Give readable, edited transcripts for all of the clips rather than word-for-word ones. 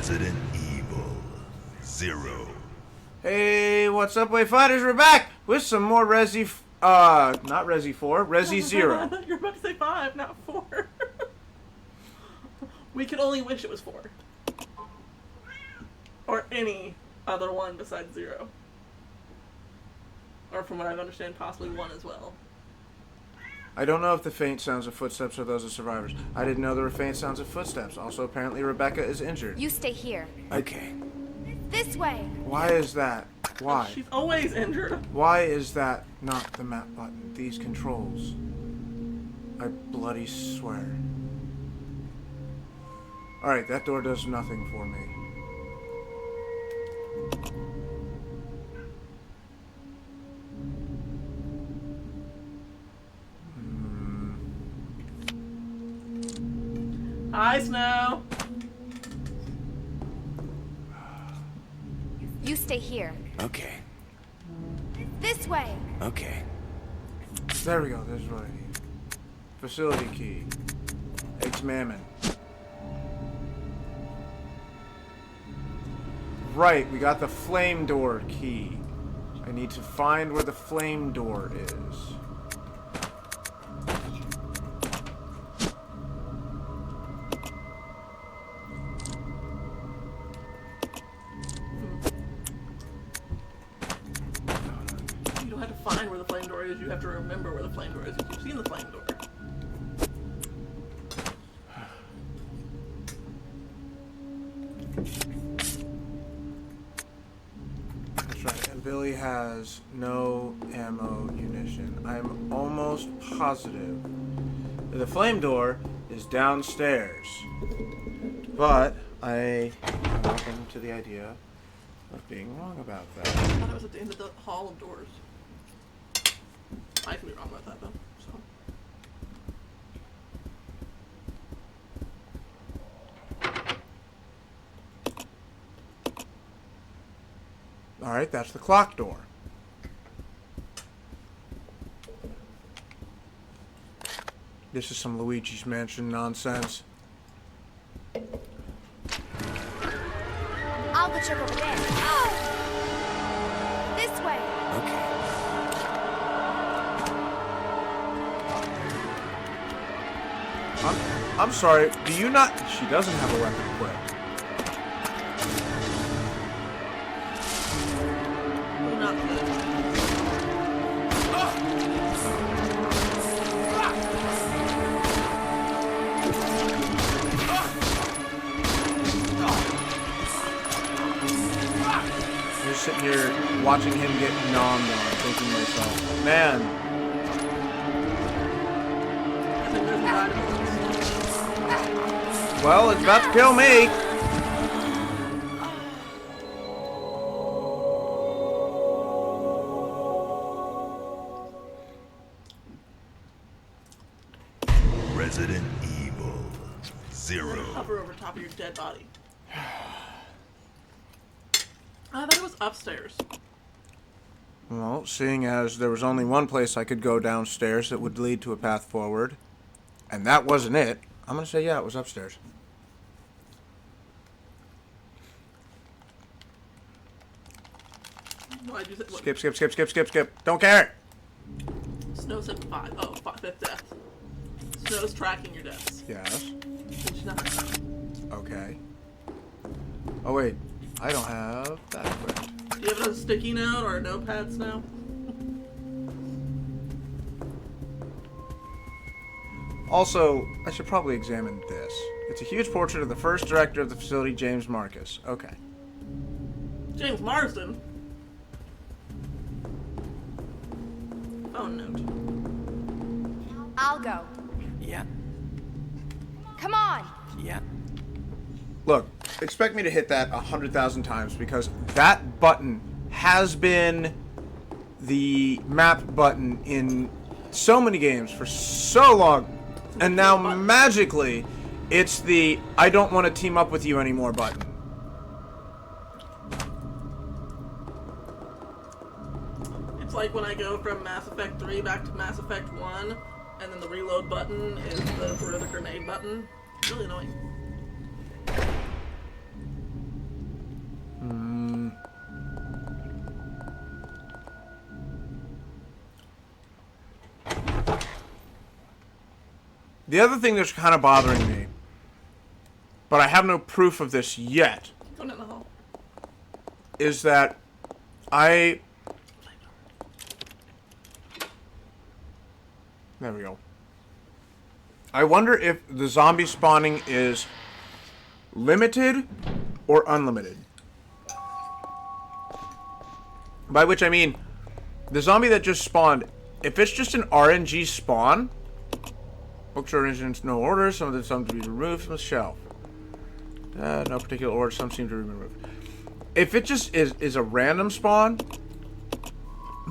Resident Evil 0. Hey, what's up, Wayfighters? We're back with some more not Resi 4, Resi 0. You're about to say 5, not 4. We could only wish it was 4. Or any other one besides 0. Or from what I understand, possibly 1 as well. I don't know if the faint sounds of footsteps are those of survivors. I didn't know there were faint sounds of footsteps. Also, apparently Rebecca is injured. You stay here. Okay. This way. Why is that? Why? She's always injured. Why is that not the map button? These controls. I bloody swear. Alright, that door does nothing for me. Hi, Snow. You stay here. Okay. This way. Okay. There we go, this is what I need. Facility key. Eggs Mammon. Right, we got the flame door key. I need to find where the flame door is. You don't have to find where the flame door is, you have to remember where the flame door is. You keep seeing the flame door. That's right, and Billy has no ammo munition. I'm almost positive that the flame door is downstairs. But I am open to the idea of being wrong about that. I thought it was at the end of the hall of doors. I can be wrong about that, though. So. Alright, that's the clock door. This is some Luigi's Mansion nonsense. I'll go check over there. This way. Okay. I'm sorry, do you not... She doesn't have a weapon equipped. Not good. I'm just sitting here watching him get nommed on, thinking to myself, man, I think there's an item on this. well, it's about to kill me. Resident Evil 0. Hover over top of your dead body. I thought it was upstairs. Well, seeing as there was only one place I could go downstairs that would lead to a path forward, and that wasn't it, I'm going to say, yeah, it was upstairs. Why'd you say what? Skip. Don't care. Snow said 5. Oh, 5th death. Snow's tracking your deaths. Yes. She's not. Okay. Oh, wait. I don't have that equipped. Do you have a sticky note or a notepad, Snow? Also, I should probably examine this. It's a huge portrait of the first director of the facility, James Marcus. Okay. James Marsden. Phone note. I'll go. Yeah. Come on. Yeah. Look, expect me to hit that 100,000 times because that button has been the map button in so many games for so long. And now magically, it's the I don't want to team up with you anymore button. It's like when I go from Mass Effect 3 back to Mass Effect 1, and then the reload button is the throw the grenade button. It's really annoying. The other thing that's kind of bothering me, but I have no proof of this yet, Go down the hall. is that there we go. I wonder if the zombie spawning is limited or unlimited. By which I mean, the zombie that just spawned, if it's just an RNG spawn, books are arranged in no order, some of them to be removed from the shelf. No particular order, some seem to be removed. If it just is a random spawn,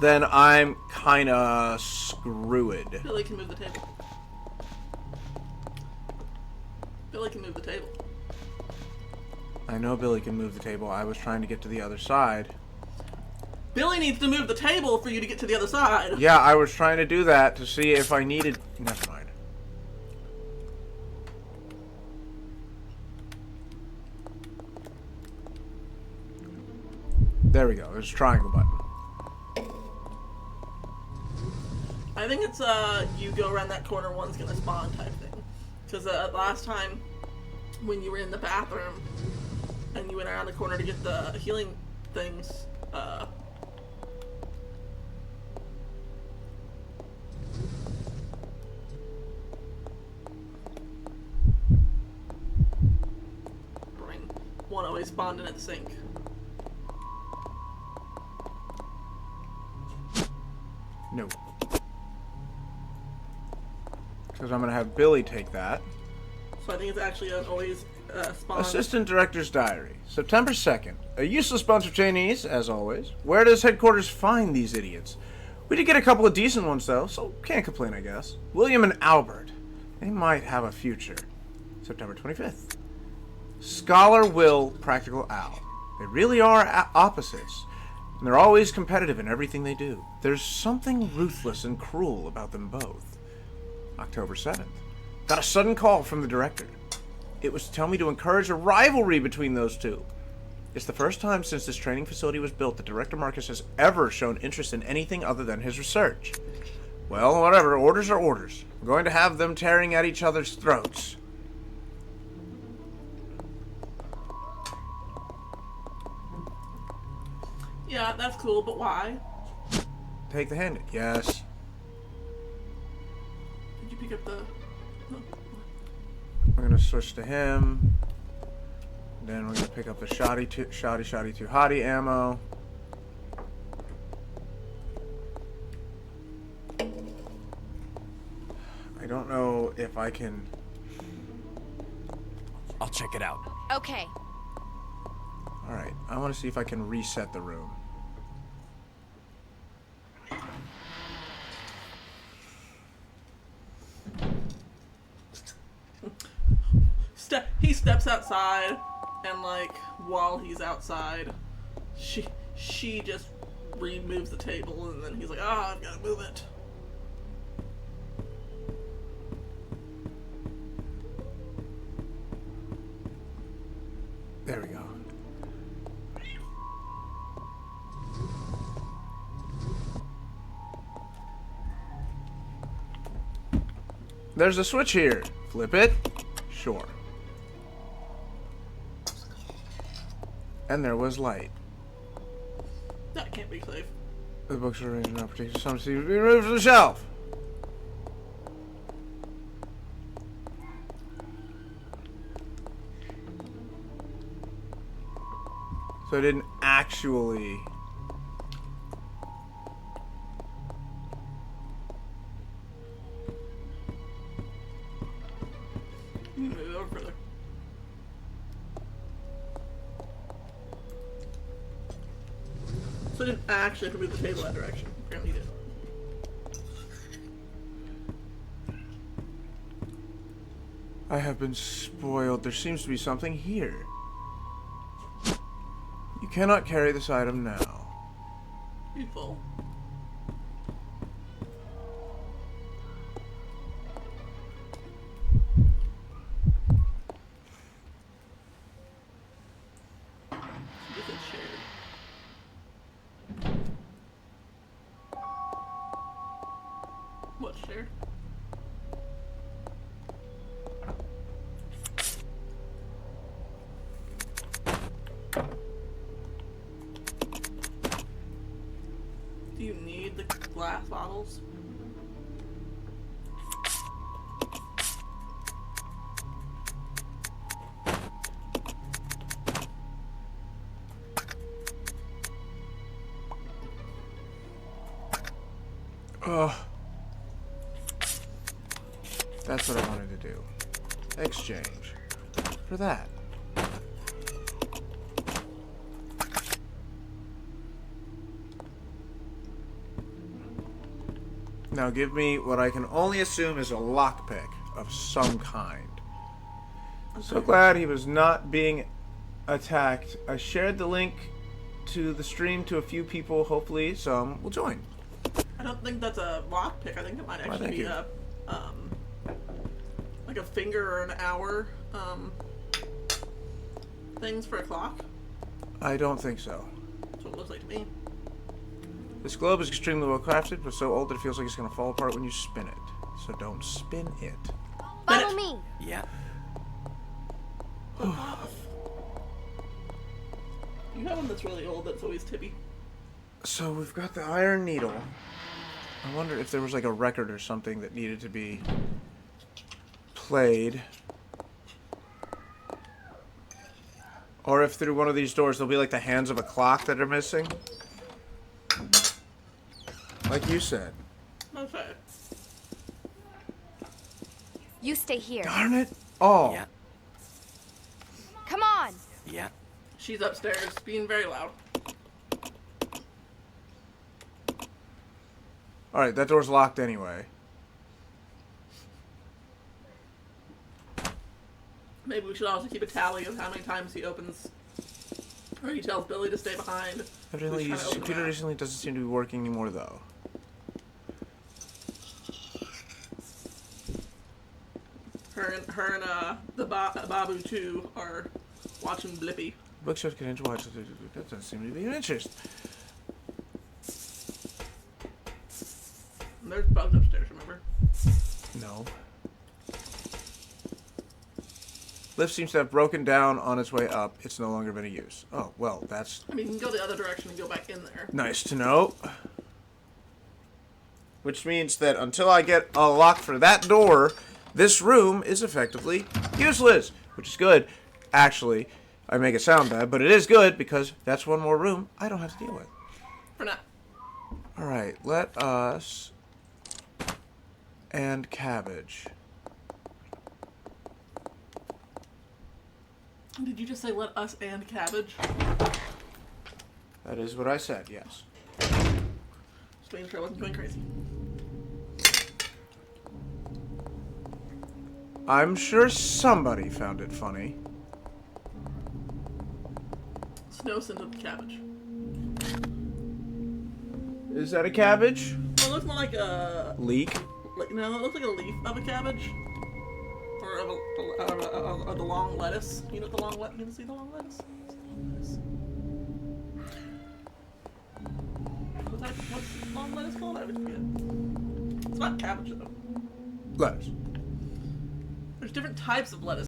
then I'm kinda screwed. Billy can move the table. Billy can move the table. I know Billy can move the table. I was trying to get to the other side. Billy needs to move the table for you to get to the other side. Yeah, I was trying to do that to see if I needed... Never mind. There we go. There's a triangle button. I think it's you go around that corner, one's gonna spawn type thing. Because last time when you were in the bathroom and you went around the corner to get the healing things, one always spawned in at the sink. No. Because I'm going to have Billy take that. So I think it's actually always spawned. Assistant Director's Diary. September 2nd. A useless bunch of trainees, as always. Where does headquarters find these idiots? We did get a couple of decent ones, though, so can't complain, I guess. William and Albert. They might have a future. September 25th. Scholar Will, Practical Al. They really are opposites. And they're always competitive in everything they do. There's something ruthless and cruel about them both. October 7th. Got a sudden call from the director. It was to tell me to encourage a rivalry between those two. It's the first time since this training facility was built that Director Marcus has ever shown interest in anything other than his research. Well, whatever. Orders are orders. I'm going to have them tearing at each other's throats. Yeah, that's cool, but why? Take the hand. Yes. Did you pick up the... We're going to switch to him. Then we're going to pick up the shoddy 2 hottie ammo. I don't know if I can... I'll check it out. Okay. Alright, I want to see if I can reset the room. He steps outside, and like while he's outside, she just removes the table, and then he's like, "Ah, I've got to move it." There we go. There's a switch here. Flip it. Sure. And there was light. That can't be safe. The books are arranged in no particular. Some seem to be removed from the shelf. So I didn't actually... Move it over further. So I didn't actually have to move the table that direction. Apparently you did. I have been spoiled. There seems to be something here. You cannot carry this item now. Be full. If it's shared. What's shared? glass bottles. Ugh. That's what I wanted to do. Exchange. For that. Now give me what I can only assume is a lockpick of some kind. I'm so glad he was not being attacked. I shared the link to the stream to a few people. Hopefully some will join. I don't think that's a lockpick. I think it might actually be a, like a finger or an hour, things for a clock. I don't think so. That's what it looks like to me. This globe is extremely well crafted, but so old that it feels like it's going to fall apart when you spin it. So don't spin it. Follow me. Yeah. You have one that's really old that's always tippy. So we've got the iron needle. I wonder if there was like a record or something that needed to be played. Or if through one of these doors there'll be like the hands of a clock that are missing. Like you said. Okay. You stay here. Darn it. Oh. Yeah. Come on. Yeah. She's upstairs, being very loud. Alright, that door's locked anyway. Maybe we should also keep a tally of how many times he opens, or he tells Billy to stay behind. Evidently, Who's trying to his open computer that? recently doesn't seem to be working anymore, though. Her and the Babu too are watching Blippy. Bookshelf can watch. That doesn't seem to be of interest. And there's bugs upstairs, remember? No. Lift seems to have broken down on its way up. It's no longer been in use. Oh, well, that's I mean, you can go the other direction and go back in there. nice to know. Which means that until I get a lock for that door, this room is effectively useless. Which is good. Actually, I make it sound bad, but it is good because that's one more room I don't have to deal with. For now. Alright, let us... and cabbage. Did you just say let us and cabbage? That is what I said, yes. Just making sure I wasn't going crazy. I'm sure somebody found it funny. Snow sent up the cabbage. Is that a cabbage? Well, it looks more like a... Leek? No, it looks like a leaf of a cabbage. Or of the long lettuce. You know the long lettuce? You can see the long lettuce? What's long lettuce called? I always forget. It's not cabbage though. Lettuce. There's different types of lettuce.